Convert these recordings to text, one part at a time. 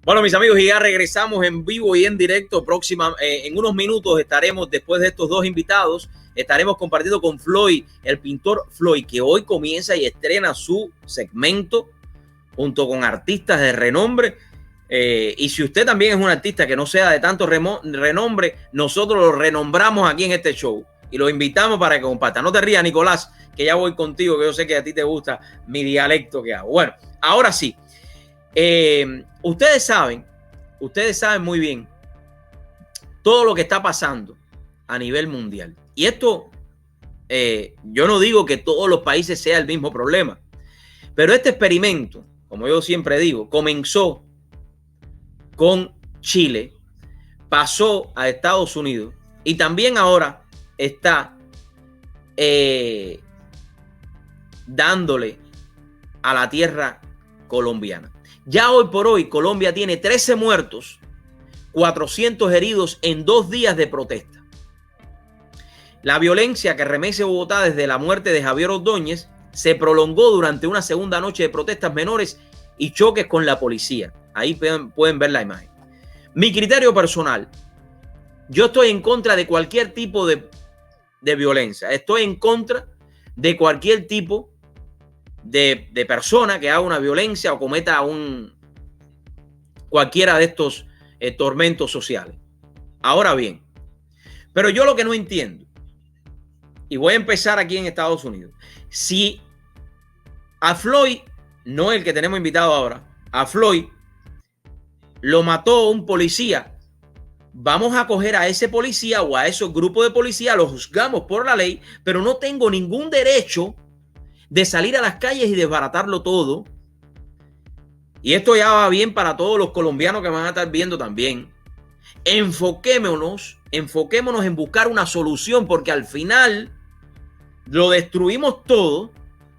Bueno, mis amigos, y ya regresamos en vivo y en directo. En unos minutos estaremos, después de estos dos invitados, estaremos compartiendo con Floyd, el pintor Floyd, que hoy comienza y estrena su segmento junto con artistas de renombre. Y si usted también es un artista que no sea de tanto renombre, nosotros lo renombramos aquí en este show y lo invitamos para que comparta. No te rías, Nicolás, que ya voy contigo, que yo sé que a ti te gusta mi dialecto que hago. Bueno, ahora sí. Ustedes saben muy bien todo lo que está pasando a nivel mundial. Y esto, yo no digo que todos los países sea el mismo problema, pero este experimento, como yo siempre digo, comenzó con Chile, pasó a Estados Unidos y también ahora está dándole a la tierra colombiana. Ya hoy por hoy Colombia tiene 13 muertos, 400 heridos en 2 días de protesta. La violencia que remece Bogotá desde la muerte de Javier Ordóñez se prolongó durante una segunda noche de protestas menores y choques con la policía. Ahí pueden ver la imagen. Mi criterio personal, yo estoy en contra de cualquier tipo de violencia. Estoy en contra de cualquier tipo de persona que haga una violencia o cometa cualquiera de estos tormentos sociales. Ahora bien, pero yo lo que no entiendo, y voy a empezar aquí en Estados Unidos, si a Floyd, no el que tenemos invitado ahora, a Floyd lo mató un policía, vamos a coger a ese policía o a esos grupos de policía, los juzgamos por la ley, pero no tengo ningún derecho de salir a las calles y desbaratarlo todo. Y esto ya va bien para todos los colombianos que van a estar viendo también. Enfoquémonos en buscar una solución, porque al final lo destruimos todo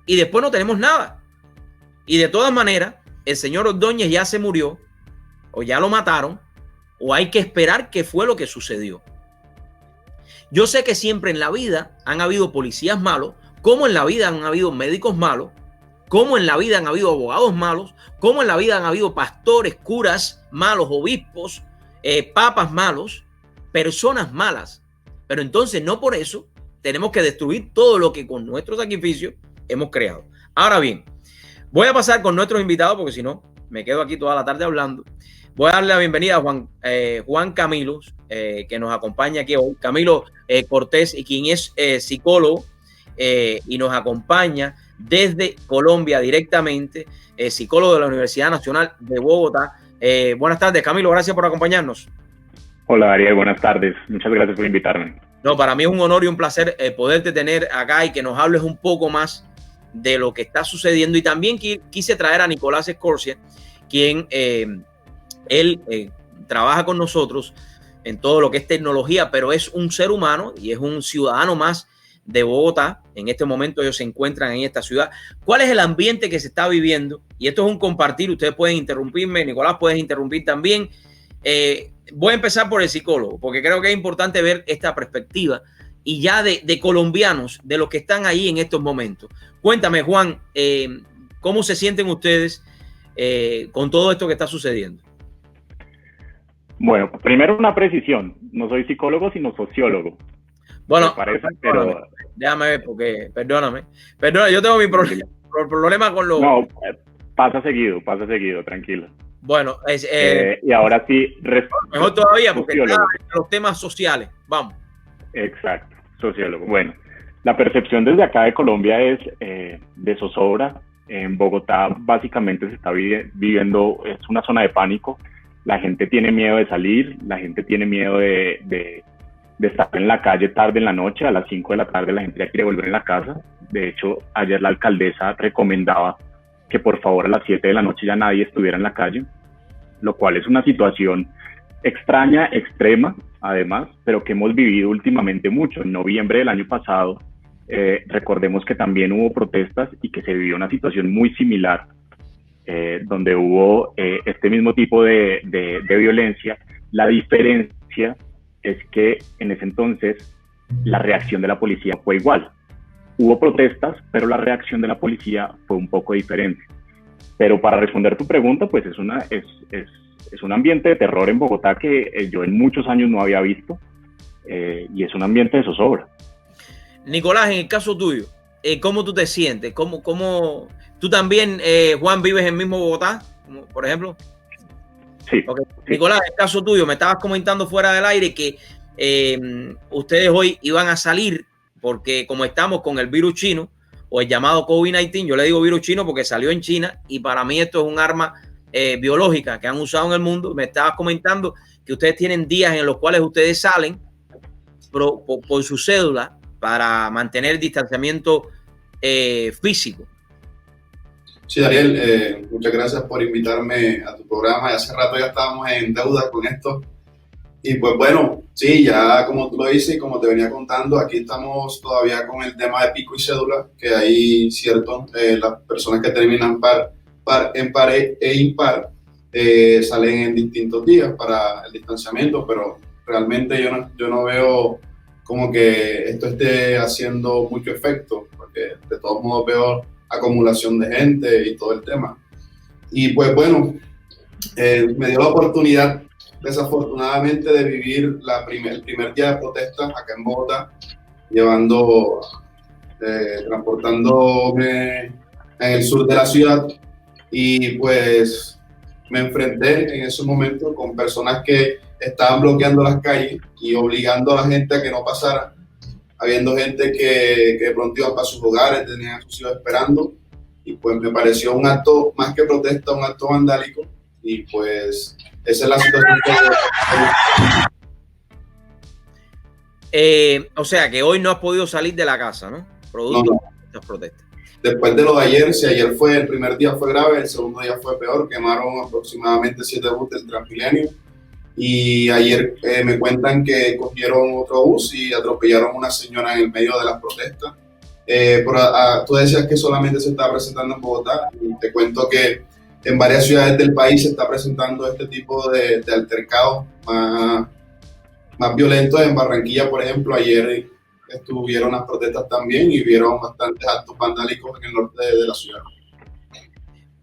y después no tenemos nada. Y de todas maneras, el señor Ordóñez ya se murió, o ya lo mataron, o hay que esperar qué fue lo que sucedió. Yo sé que siempre en la vida han habido policías malos, como en la vida han habido médicos malos, como en la vida han habido abogados malos, como en la vida han habido pastores, curas malos, obispos, papas malos, personas malas. Pero entonces no por eso tenemos que destruir todo lo que con nuestro sacrificio hemos creado. Ahora bien, voy a pasar con nuestros invitados porque si no me quedo aquí toda la tarde hablando. Voy a darle la bienvenida a Juan Camilo, que nos acompaña aquí hoy. Camilo Cortés, y quien es psicólogo y nos acompaña desde Colombia directamente, psicólogo de la Universidad Nacional de Bogotá. Buenas tardes, Camilo, gracias por acompañarnos. Hola, Ariel, buenas tardes. Muchas gracias por invitarme. No, para mí es un honor y un placer poderte tener acá y que nos hables un poco más de lo que está sucediendo. Y también quise traer a Nicolás Escorcia, quien él trabaja con nosotros en todo lo que es tecnología, pero es un ser humano y es un ciudadano más de Bogotá. En este momento ellos se encuentran en esta ciudad. ¿Cuál es el ambiente que se está viviendo? Y esto es un compartir. Ustedes pueden interrumpirme. Nicolás, puedes interrumpir también. Voy a empezar por el psicólogo, porque creo que es importante ver esta perspectiva y ya de colombianos, de los que están ahí en estos momentos. Cuéntame, Juan, ¿cómo se sienten ustedes con todo esto que está sucediendo? Bueno, primero una precisión. No soy psicólogo, sino sociólogo. Bueno, parece, pero déjame ver, porque perdóname, yo tengo mi problema con los... No, pasa seguido, tranquilo. Bueno, y ahora sí, mejor todavía, porque está en los temas sociales. Vamos. Exacto, sociólogo. Bueno, la percepción desde acá de Colombia es de zozobra. En Bogotá básicamente se está viviendo, es una zona de pánico. La gente tiene miedo de salir, la gente tiene miedo de estar en la calle tarde en la noche. A las 5 de la tarde la gente ya quiere volver en la casa. De hecho, ayer la alcaldesa recomendaba que por favor a las 7 de la noche ya nadie estuviera en la calle, lo cual es una situación extraña, extrema, además, pero que hemos vivido últimamente mucho. En noviembre del año pasado, recordemos que también hubo protestas y que se vivió una situación muy similar, donde hubo este mismo tipo de violencia. La diferencia es que en ese entonces la reacción de la policía fue igual. Hubo protestas, pero la reacción de la policía fue un poco diferente. Pero para responder tu pregunta, pues es es un ambiente de terror en Bogotá que yo en muchos años no había visto, y es un ambiente de zozobra. Nicolás, en el caso tuyo, ¿cómo tú te sientes? ¿Cómo tú también, Juan, vives en el mismo Bogotá, por ejemplo? Sí, okay. Sí. Nicolás, en el caso tuyo, me estabas comentando fuera del aire que ustedes hoy iban a salir porque como estamos con el virus chino o el llamado COVID-19, yo le digo virus chino porque salió en China y para mí esto es un arma biológica que han usado en el mundo. Me estabas comentando que ustedes tienen días en los cuales ustedes salen por su cédula para mantener distanciamiento físico. Sí, Ariel, muchas gracias por invitarme a tu programa. Hace rato ya estábamos en deuda con esto. Y pues bueno, sí, ya como tú lo dices y como te venía contando, aquí estamos todavía con el tema de pico y cédula, que hay cierto, las personas que terminan en par e impar salen en distintos días para el distanciamiento, pero realmente yo no veo como que esto esté haciendo mucho efecto, porque de todos modos veo acumulación de gente y todo el tema. Y pues bueno, me dio la oportunidad desafortunadamente de vivir el primer día de protestas acá en Bogotá, transportándome en el sur de la ciudad, y pues me enfrenté en ese momento con personas que estaban bloqueando las calles y obligando a la gente a que no pasara, habiendo gente que de pronto iban para sus hogares, tenían a sus hijos esperando, y pues me pareció un acto, más que protesta, un acto vandálico, y pues esa es la situación que... o sea, que hoy no has podido salir de la casa, ¿no? Producto de estas protestas. Después de lo de ayer, si ayer fue el primer día fue grave, el segundo día fue peor, quemaron aproximadamente 7 buses del Transmilenio, y ayer me cuentan que cogieron otro bus y atropellaron a una señora en el medio de las protestas. Tú decías que solamente se estaba presentando en Bogotá, y te cuento que en varias ciudades del país se está presentando este tipo de altercados más violentos. En Barranquilla, por ejemplo, ayer estuvieron las protestas también y vieron bastantes actos vandálicos en el norte de la ciudad.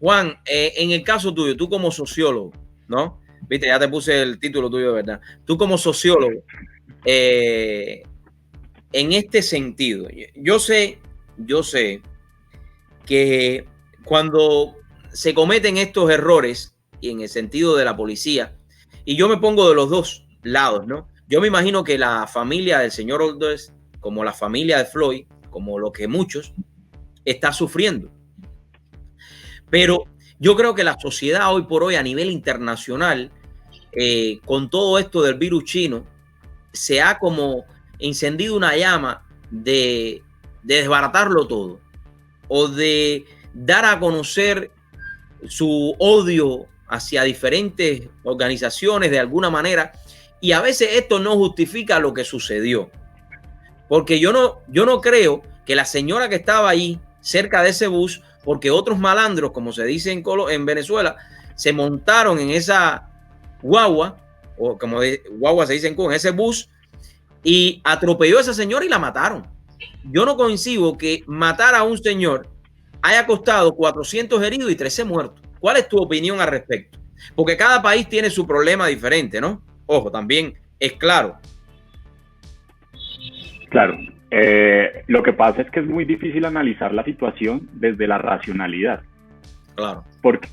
Juan, en el caso tuyo, tú como sociólogo, ¿no? Viste, ya te puse el título tuyo de verdad. Tú como sociólogo, en este sentido, yo sé que cuando se cometen estos errores, y en el sentido de la policía, y yo me pongo de los dos lados, ¿no? Yo me imagino que la familia del señor Ordóñez, como la familia de Floyd, como lo que muchos, está sufriendo. Pero yo creo que la sociedad hoy por hoy a nivel internacional, con todo esto del virus chino, se ha como encendido una llama de desbaratarlo todo o de dar a conocer su odio hacia diferentes organizaciones de alguna manera, y a veces esto no justifica lo que sucedió, porque yo no creo que la señora que estaba ahí cerca de ese bus, porque otros malandros, como se dice en Venezuela, se montaron en esa guagua, o como guagua se dice en Cuba, en ese bus, y atropelló a esa señora y la mataron. Yo no coincido que matar a un señor haya costado 400 heridos y 13 muertos. ¿Cuál es tu opinión al respecto? Porque cada país tiene su problema diferente, ¿no? Ojo, también es claro. Claro. Lo que pasa es que es muy difícil analizar la situación desde la racionalidad. Claro. Porque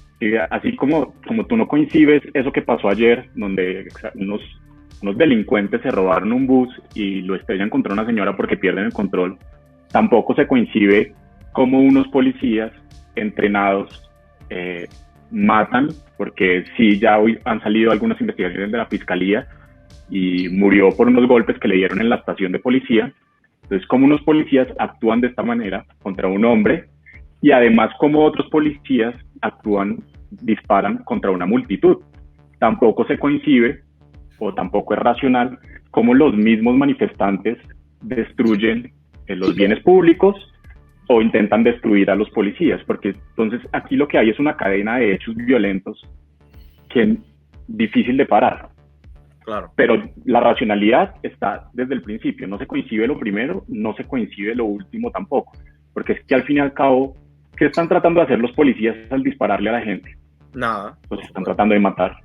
así como tú no concibes eso que pasó ayer, donde unos delincuentes se robaron un bus y lo estrellan contra una señora porque pierden el control, tampoco se coincide cómo unos policías entrenados matan, porque sí, ya hoy han salido algunas investigaciones de la fiscalía y murió por unos golpes que le dieron en la estación de policía. Entonces, cómo unos policías actúan de esta manera contra un hombre, y además cómo otros policías disparan contra una multitud. Tampoco se coincide o tampoco es racional cómo los mismos manifestantes destruyen los bienes públicos o intentan destruir a los policías, porque entonces aquí lo que hay es una cadena de hechos violentos que es difícil de parar. Claro. Pero la racionalidad está desde el principio, no se coincide lo primero, no se coincide lo último tampoco, porque es que al fin y al cabo, ¿qué están tratando de hacer los policías al dispararle a la gente? Nada. Pues están tratando de matar.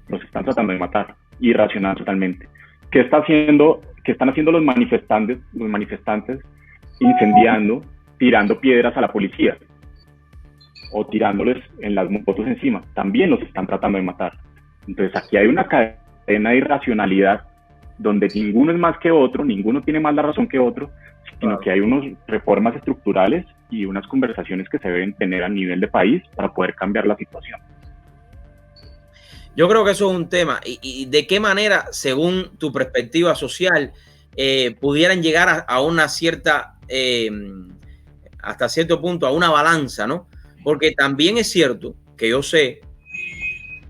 los están tratando de matar, irracional totalmente. ¿Qué están haciendo los manifestantes incendiando, tirando piedras a la policía o tirándoles en las motos encima? También los están tratando de matar. Entonces aquí hay una cadena de irracionalidad donde ninguno es más que otro, ninguno tiene más la razón que otro, sino que hay unas reformas estructurales y unas conversaciones que se deben tener a nivel de país para poder cambiar la situación. Yo creo que eso es un tema. ¿Y de qué manera, según tu perspectiva social, pudieran llegar a una cierta, hasta cierto punto, a una balanza, ¿no? Porque también es cierto que yo sé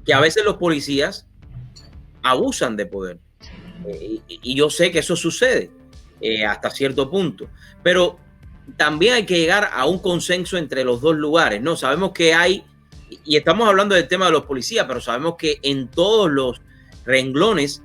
que a veces los policías abusan de poder. Y yo sé que eso sucede hasta cierto punto. Pero también hay que llegar a un consenso entre los dos lugares, ¿no? Sabemos que hay, y estamos hablando del tema de los policías, pero sabemos que en todos los renglones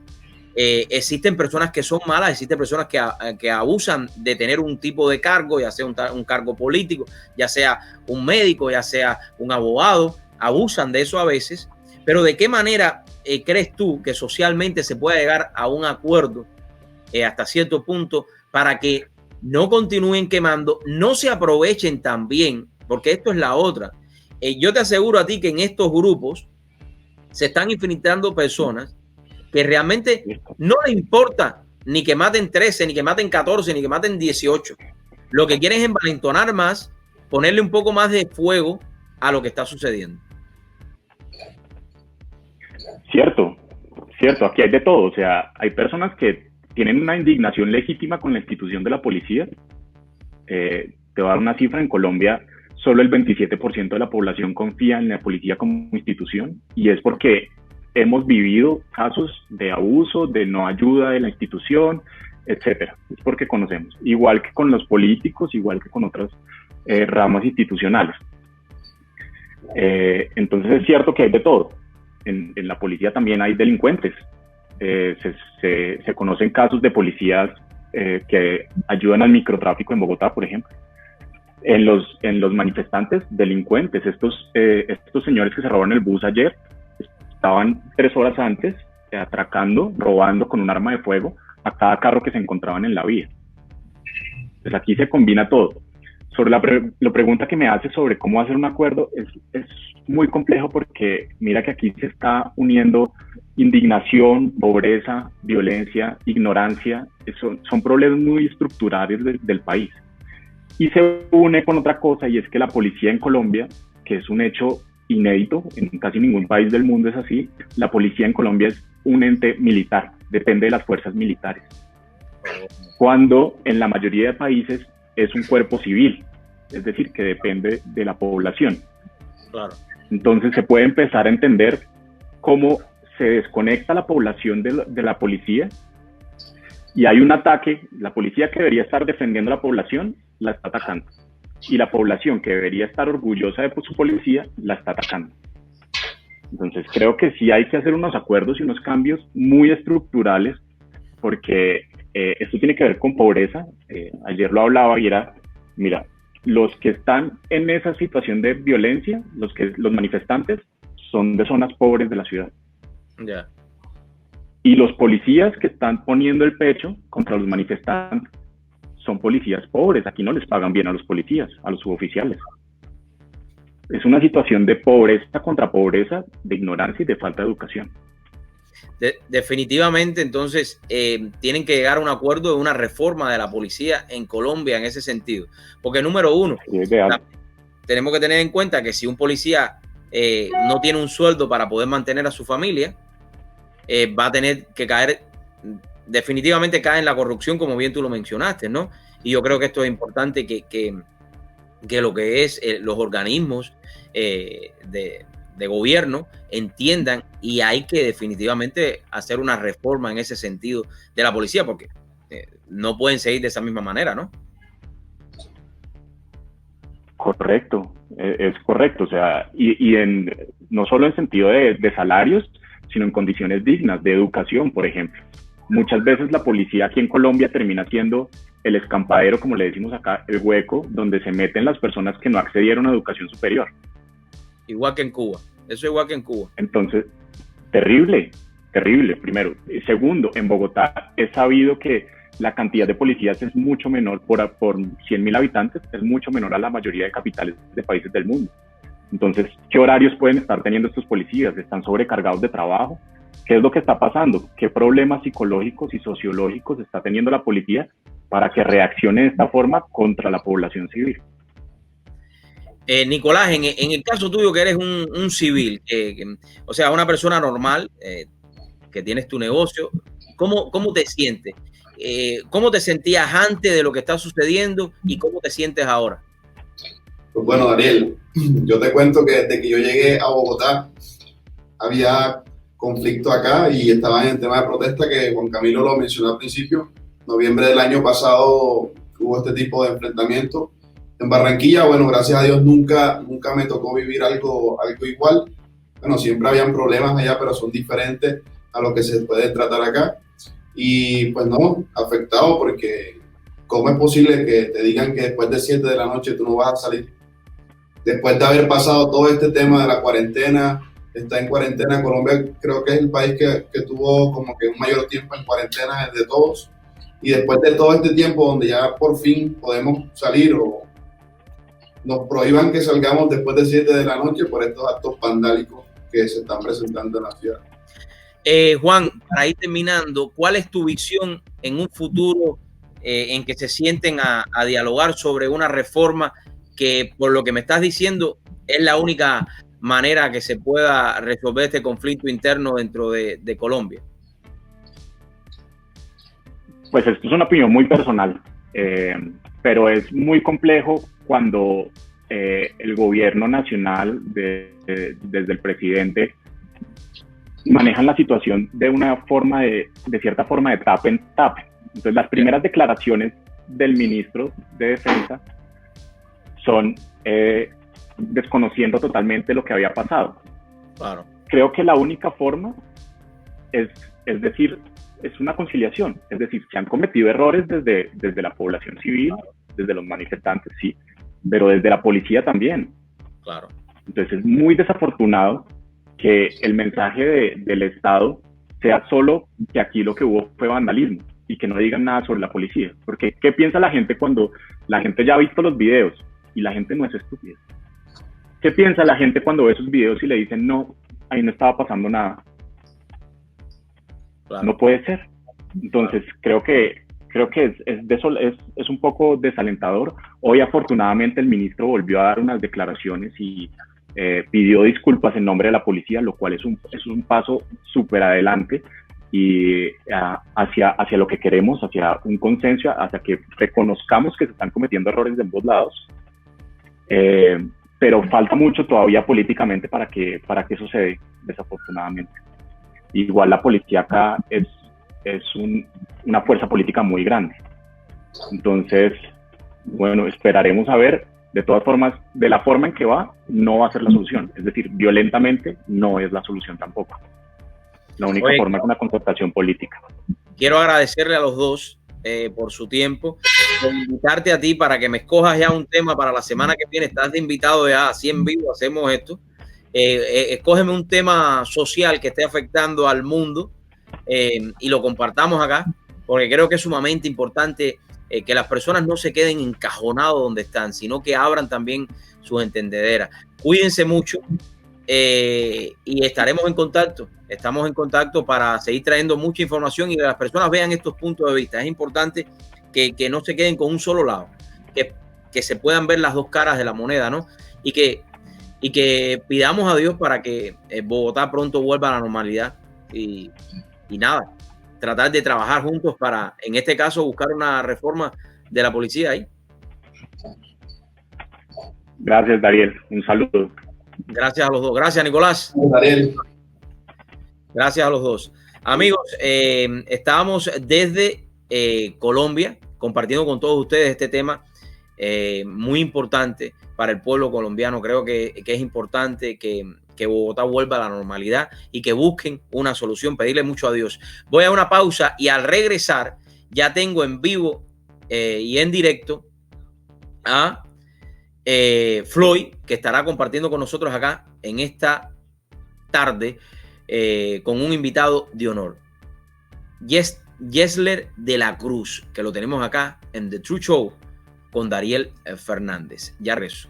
existen personas que son malas, existen personas que abusan de tener un tipo de cargo, ya sea un cargo político, ya sea un médico, ya sea un abogado, abusan de eso a veces. Pero ¿de qué manera crees tú que socialmente se pueda llegar a un acuerdo hasta cierto punto para que no continúen quemando, no se aprovechen también, porque esto es la otra? Yo te aseguro a ti que en estos grupos se están infiltrando personas que realmente no les importa ni que maten 13, ni que maten 14, ni que maten 18. Lo que quieren es envalentonar más, ponerle un poco más de fuego a lo que está sucediendo. Cierto, aquí hay de todo. O sea, hay personas que tienen una indignación legítima con la institución de la policía. Te voy a dar una cifra: en Colombia solo el 27% de la población confía en la policía como institución, y es porque hemos vivido casos de abuso, de no ayuda de la institución, etcétera. Es porque conocemos, igual que con los políticos, igual que con otras ramas institucionales. Entonces es cierto que hay de todo. En la policía también hay delincuentes. Se conocen casos de policías que ayudan al microtráfico en Bogotá, por ejemplo. En los manifestantes, delincuentes. Estos señores que se robaron el bus ayer estaban 3 horas antes atracando, robando con un arma de fuego a cada carro que se encontraban en la vía. Pues aquí se combina todo. Sobre la pregunta que me hace sobre cómo hacer un acuerdo, es muy complejo, porque mira que aquí se está uniendo indignación, pobreza, violencia, ignorancia. Son problemas muy estructurales del país. Y se une con otra cosa, y es que la policía en Colombia, que es un hecho inédito, en casi ningún país del mundo es así, la policía en Colombia es un ente militar, depende de las fuerzas militares. Cuando en la mayoría de países es un cuerpo civil, es decir, que depende de la población. Claro. Entonces se puede empezar a entender cómo se desconecta la población de la policía, y hay un ataque. La policía, que debería estar defendiendo a la población, la está atacando, y la población, que debería estar orgullosa de su policía, la está atacando. Entonces creo que sí hay que hacer unos acuerdos y unos cambios muy estructurales, porque esto tiene que ver con pobreza. Ayer lo hablaba y era, mira, los que están en esa situación de violencia, los manifestantes, son de zonas pobres de la ciudad. Yeah. Y los policías que están poniendo el pecho contra los manifestantes son policías pobres. Aquí no les pagan bien a los policías, a los suboficiales. Es una situación de pobreza contra pobreza, de ignorancia y de falta de educación. Definitivamente, entonces, tienen que llegar a un acuerdo de una reforma de la policía en Colombia en ese sentido. Porque, número uno, tenemos que tener en cuenta que si un policía no tiene un sueldo para poder mantener a su familia, va a tener que caer, definitivamente cae en la corrupción, como bien tú lo mencionaste, ¿no? Y yo creo que esto es importante, que lo que es los organismos de gobierno entiendan, y hay que definitivamente hacer una reforma en ese sentido de la policía, porque no pueden seguir de esa misma manera, ¿no? Correcto, es correcto. O sea, y no solo en sentido de salarios, sino en condiciones dignas, de educación, por ejemplo. Muchas veces la policía aquí en Colombia termina siendo el escampadero, como le decimos acá, el hueco donde se meten las personas que no accedieron a educación superior. Igual que en Cuba, eso es igual que en Cuba. Entonces, Terrible, terrible, primero. Segundo, en Bogotá es sabido que la cantidad de policías es mucho menor por 100.000 habitantes, es mucho menor a la mayoría de capitales de países del mundo. Entonces, ¿qué horarios pueden estar teniendo estos policías? ¿Están sobrecargados de trabajo? ¿Qué es lo que está pasando? ¿Qué problemas psicológicos y sociológicos está teniendo la policía para que reaccione de esta forma contra la población civil? Nicolás, en el caso tuyo que eres un civil, o sea, una persona normal, que tienes tu negocio, ¿cómo te sientes? ¿Cómo te sentías antes de lo que está sucediendo y cómo te sientes ahora? Pues bueno, Daniel, yo te cuento que desde que yo llegué a Bogotá había conflicto acá y estaba en el tema de protesta que Juan Camilo lo mencionó al principio. Noviembre del año pasado hubo este tipo de enfrentamiento. En Barranquilla, bueno, gracias a Dios nunca me tocó vivir algo igual. Bueno, siempre habían problemas allá, pero son diferentes a lo que se puede tratar acá. Y pues no, afectado porque ¿cómo es posible que te digan que después de 7 de la noche tú no vas a salir? Después de haber pasado todo este tema de la cuarentena, está en cuarentena. Colombia creo que es el país que tuvo como que un mayor tiempo en cuarentena de todos. Y después de todo este tiempo donde ya por fin podemos salir o nos prohíban que salgamos después de 7 de la noche por estos actos vandálicos que se están presentando en la ciudad. Juan, para ir terminando, ¿cuál es tu visión en un futuro en que se sienten a dialogar sobre una reforma que, por lo que me estás diciendo, es la única manera que se pueda resolver este conflicto interno dentro de Colombia? Pues esto es una opinión muy personal, pero es muy complejo cuando el gobierno nacional, desde el presidente, manejan la situación de una forma de cierta forma de tape en tape. Entonces, las primeras declaraciones del ministro de Defensa son desconociendo totalmente lo que había pasado. Claro. Creo que la única forma es decir, es una conciliación. Es decir, se han cometido errores desde la población civil, desde los manifestantes, sí, pero desde la policía también. Claro. Entonces, es muy desafortunado que el mensaje del Estado sea solo que aquí lo que hubo fue vandalismo y que no digan nada sobre la policía. Porque, ¿qué piensa la gente cuando la gente ya ha visto los videos? Y la gente no es estúpida. ¿Qué piensa la gente cuando ve esos videos y le dicen, no, ahí no estaba pasando nada? Claro. No puede ser. Entonces, creo que es un poco desalentador. Hoy, afortunadamente, el ministro volvió a dar unas declaraciones y pidió disculpas en nombre de la policía, lo cual es un paso súper adelante y hacia lo que queremos, hacia un consenso, hacia que reconozcamos que se están cometiendo errores de ambos lados. Pero falta mucho todavía políticamente para que eso se dé, desafortunadamente. Igual la policía acá es una fuerza política muy grande. Entonces, bueno, esperaremos a ver. De todas formas, de la forma en que va, no va a ser la solución. Es decir, violentamente no es la solución tampoco. La única forma es una confrontación política. Quiero agradecerle a los dos por su tiempo, por invitarte a ti para que me escojas ya un tema para la semana que viene. Estás de invitado ya, así en vivo hacemos esto. Escógeme un tema social que esté afectando al mundo y lo compartamos acá, porque creo que es sumamente importante que las personas no se queden encajonados donde están, sino que abran también sus entendederas. Cuídense mucho y estaremos en contacto. Estamos en contacto para seguir trayendo mucha información y que las personas vean estos puntos de vista. Es importante que no se queden con un solo lado, que se puedan ver las dos caras de la moneda, ¿no? Y que pidamos a Dios para que Bogotá pronto vuelva a la normalidad y nada, tratar de trabajar juntos para, en este caso, buscar una reforma de la policía ahí. Gracias, Dariel. Un saludo. Gracias a los dos. Gracias, Nicolás. Dariel. Gracias a los dos. Amigos, estábamos desde Colombia compartiendo con todos ustedes este tema muy importante para el pueblo colombiano. Creo que es importante que Bogotá vuelva a la normalidad y que busquen una solución, pedirle mucho a Dios. Voy a una pausa y al regresar ya tengo en vivo y en directo a Floyd, que estará compartiendo con nosotros acá en esta tarde con un invitado de honor, Yesler de la Cruz, que lo tenemos acá en The True Show con Dariel Fernández. Ya regreso.